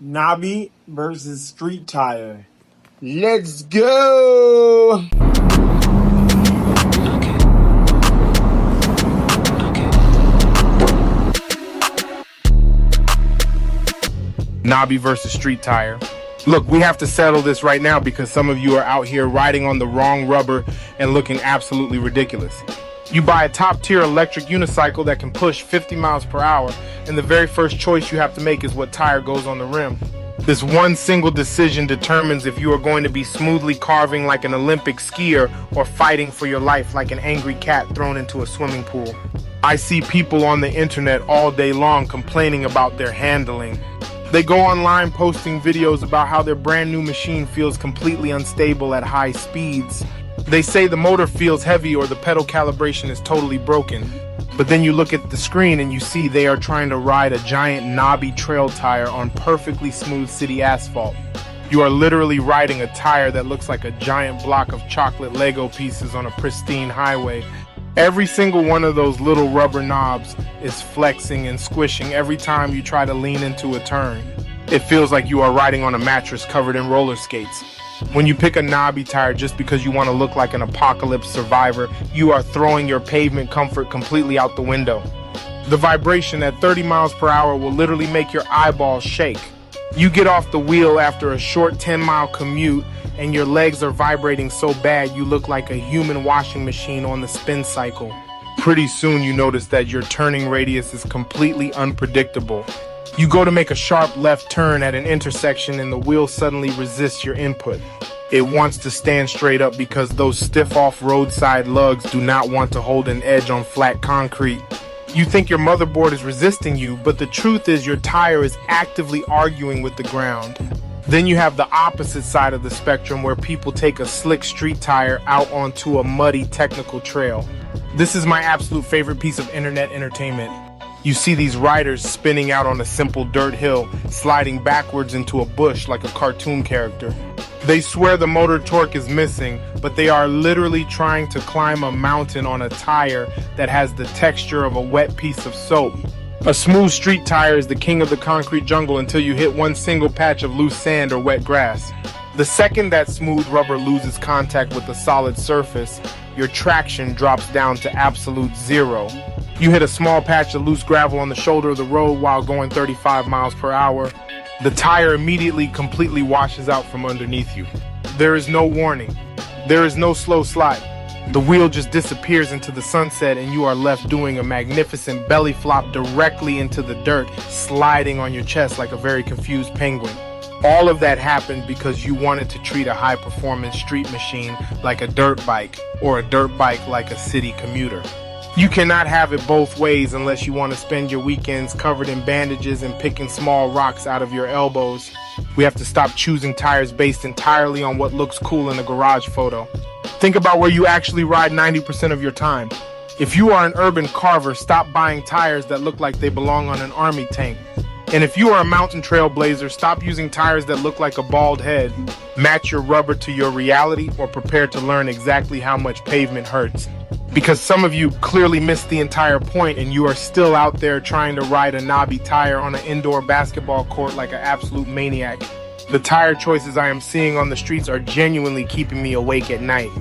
Knobby versus Street Tire. Let's go! Knobby versus Street Tire. Look, we have to settle this right now because some of you are out here riding on the wrong rubber and looking absolutely ridiculous. You buy a top-tier electric unicycle that can push 50 miles per hour, and the very first choice you have to make is what tire goes on the rim. This one single decision determines if you are going to be smoothly carving like an Olympic skier or fighting for your life like an angry cat thrown into a swimming pool. I see people on the internet all day long complaining about their handling. They go online posting videos about how their brand new machine feels completely unstable at high speeds. They say the motor feels heavy or the pedal calibration is totally broken. But then you look at the screen and you see they are trying to ride a giant knobby trail tire on perfectly smooth city asphalt. You are literally riding a tire that looks like a giant block of chocolate Lego pieces on a pristine highway. Every single one of those little rubber knobs is flexing and squishing every time you try to lean into a turn. It feels like you are riding on a mattress covered in roller skates. When you pick a knobby tire just because you want to look like an apocalypse survivor, you are throwing your pavement comfort completely out the window. The vibration at 30 miles per hour will literally make your eyeballs shake. You get off the wheel after a short 10-mile commute and your legs are vibrating so bad you look like a human washing machine on the spin cycle. Pretty soon you notice that your turning radius is completely unpredictable. You go to make a sharp left turn at an intersection and the wheel suddenly resists your input. It wants to stand straight up because those stiff-off roadside lugs do not want to hold an edge on flat concrete. You think your motherboard is resisting you, but the truth is your tire is actively arguing with the ground. Then you have the opposite side of the spectrum where people take a slick street tire out onto a muddy technical trail. This is my absolute favorite piece of internet entertainment. You see these riders spinning out on a simple dirt hill, sliding backwards into a bush like a cartoon character. They swear the motor torque is missing, but they are literally trying to climb a mountain on a tire that has the texture of a wet piece of soap. A smooth street tire is the king of the concrete jungle until you hit one single patch of loose sand or wet grass. The second that smooth rubber loses contact with the solid surface, your traction drops down to absolute zero. You hit a small patch of loose gravel on the shoulder of the road while going 35 miles per hour. The tire immediately completely washes out from underneath you. There is no warning. There is no slow slide. The wheel just disappears into the sunset and you are left doing a magnificent belly flop directly into the dirt, sliding on your chest like a very confused penguin. All of that happened because you wanted to treat a high-performance street machine like a dirt bike or a dirt bike like a city commuter. You cannot have it both ways unless you want to spend your weekends covered in bandages and picking small rocks out of your elbows. We have to stop choosing tires based entirely on what looks cool in a garage photo. Think about where you actually ride 90% of your time. If you are an urban carver, stop buying tires that look like they belong on an army tank. And if you are a mountain trail blazer, stop using tires that look like a bald head. Match your rubber to your reality or prepare to learn exactly how much pavement hurts. Because some of you clearly missed the entire point and you are still out there trying to ride a knobby tire on an indoor basketball court like an absolute maniac. The tire choices I am seeing on the streets are genuinely keeping me awake at night.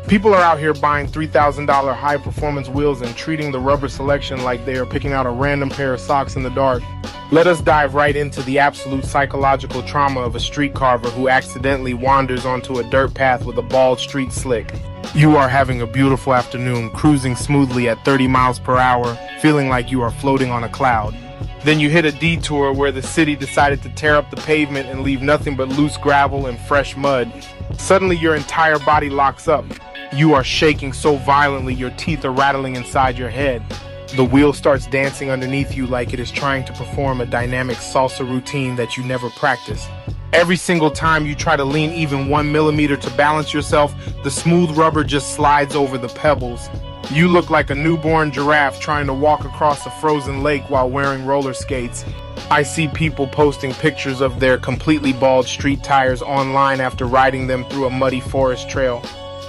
People are out here buying $3,000 high-performance wheels and treating the rubber selection like they are picking out a random pair of socks in the dark. Let us dive right into the absolute psychological trauma of a street carver who accidentally wanders onto a dirt path with a bald street slick. You are having a beautiful afternoon, cruising smoothly at 30 miles per hour, feeling like you are floating on a cloud. Then you hit a detour where the city decided to tear up the pavement and leave nothing but loose gravel and fresh mud. Suddenly your entire body locks up. You are shaking so violently your teeth are rattling inside your head. The wheel starts dancing underneath you like it is trying to perform a dynamic salsa routine that you never practiced. Every single time you try to lean even 1 millimeter to balance yourself, the smooth rubber just slides over the pebbles. You look like a newborn giraffe trying to walk across a frozen lake while wearing roller skates. I see people posting pictures of their completely bald street tires online after riding them through a muddy forest trail.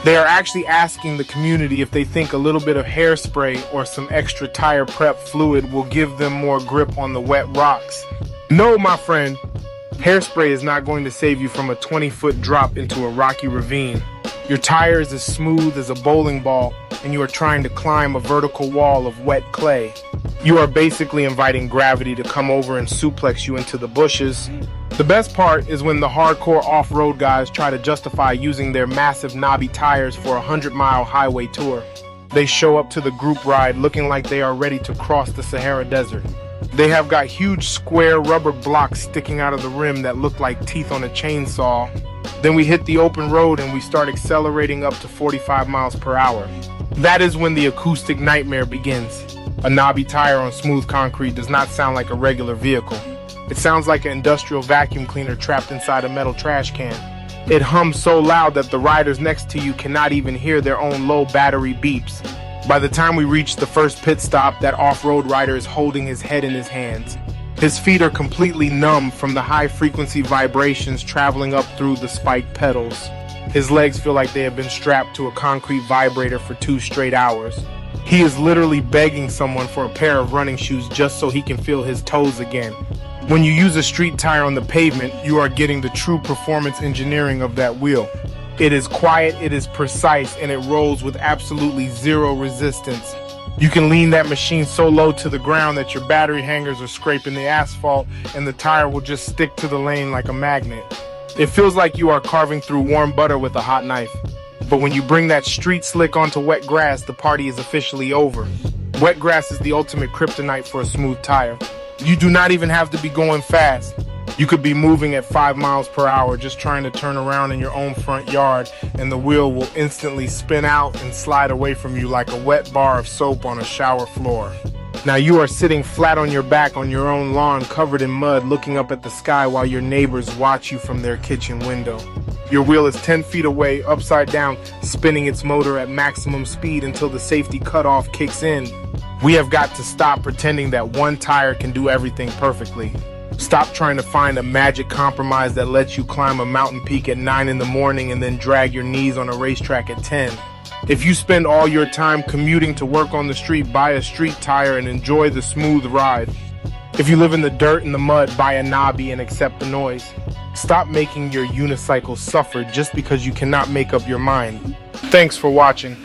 They are actually asking the community if they think a little bit of hairspray or some extra tire prep fluid will give them more grip on the wet rocks. No, my friend. Hairspray is not going to save you from a 20-foot drop into a rocky ravine. Your tire is as smooth as a bowling ball, and you are trying to climb a vertical wall of wet clay. You are basically inviting gravity to come over and suplex you into the bushes. The best part is when the hardcore off-road guys try to justify using their massive knobby tires for a 100-mile highway tour. They show up to the group ride looking like they are ready to cross the Sahara Desert. They have got huge square rubber blocks sticking out of the rim that look like teeth on a chainsaw. Then we hit the open road and we start accelerating up to 45 miles per hour. That is when the acoustic nightmare begins. A knobby tire on smooth concrete does not sound like a regular vehicle. It sounds like an industrial vacuum cleaner trapped inside a metal trash can. It hums so loud that the riders next to you cannot even hear their own low battery beeps. By the time we reach the first pit stop, that off-road rider is holding his head in his hands. His feet are completely numb from the high-frequency vibrations traveling up through the spiked pedals. His legs feel like they have been strapped to a concrete vibrator for 2 straight hours. He is literally begging someone for a pair of running shoes just so he can feel his toes again. When you use a street tire on the pavement, you are getting the true performance engineering of that wheel. It is quiet, it is precise, and it rolls with absolutely zero resistance. You can lean that machine so low to the ground that your battery hangers are scraping the asphalt and the tire will just stick to the lane like a magnet. It feels like you are carving through warm butter with a hot knife. But when you bring that street slick onto wet grass, the party is officially over. Wet grass is the ultimate kryptonite for a smooth tire. You do not even have to be going fast. You could be moving at 5 miles per hour just trying to turn around in your own front yard, and the wheel will instantly spin out and slide away from you like a wet bar of soap on a shower floor. Now you are sitting flat on your back on your own lawn covered in mud, looking up at the sky while your neighbors watch you from their kitchen window. Your wheel is 10 feet away, upside down, spinning its motor at maximum speed until the safety cutoff kicks in. We have got to stop pretending that one tire can do everything perfectly. Stop trying to find a magic compromise that lets you climb a mountain peak at 9 in the morning and then drag your knees on a racetrack at 10. If you spend all your time commuting to work on the street, buy a street tire and enjoy the smooth ride. If you live in the dirt and the mud, buy a knobby and accept the noise. Stop making your unicycle suffer just because you cannot make up your mind. Thanks for watching.